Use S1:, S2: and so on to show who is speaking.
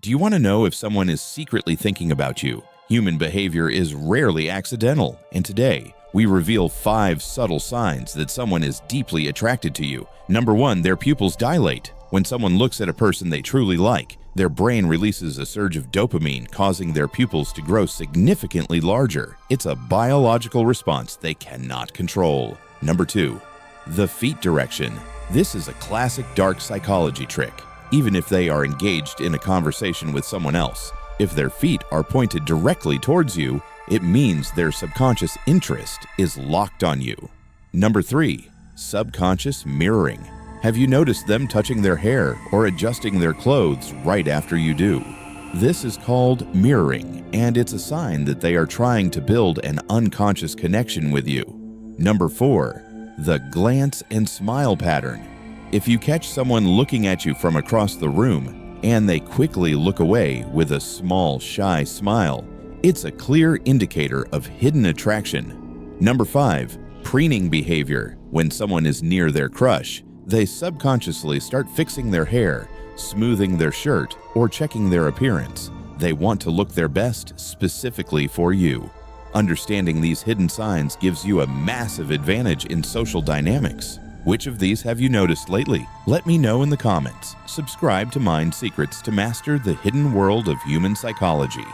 S1: Do you want to know if someone is secretly thinking about you? Human behavior is rarely accidental, and today we reveal 5 subtle signs that someone is deeply attracted to you. Number 1, their pupils dilate. When someone looks at a person they truly like, their brain releases a surge of dopamine, causing their pupils to grow significantly larger. It's a biological response they cannot control. Number 2, the feet direction. This is a classic dark psychology trick. Even if they are engaged in a conversation with someone else, if their feet are pointed directly towards you, it means their subconscious interest is locked on you. Number 3, subconscious mirroring. Have you noticed them touching their hair or adjusting their clothes right after you do? This is called mirroring, and it's a sign that they are trying to build an unconscious connection with you. Number 4, the glance and smile pattern. If you catch someone looking at you from across the room and they quickly look away with a small, shy smile, it's a clear indicator of hidden attraction. Number 5, preening behavior. When someone is near their crush, they subconsciously start fixing their hair, smoothing their shirt, or checking their appearance. They want to look their best specifically for you. Understanding these hidden signs gives you a massive advantage in social dynamics. Which of these have you noticed lately? Let me know in the comments. Subscribe to Mind Secrets to master the hidden world of human psychology.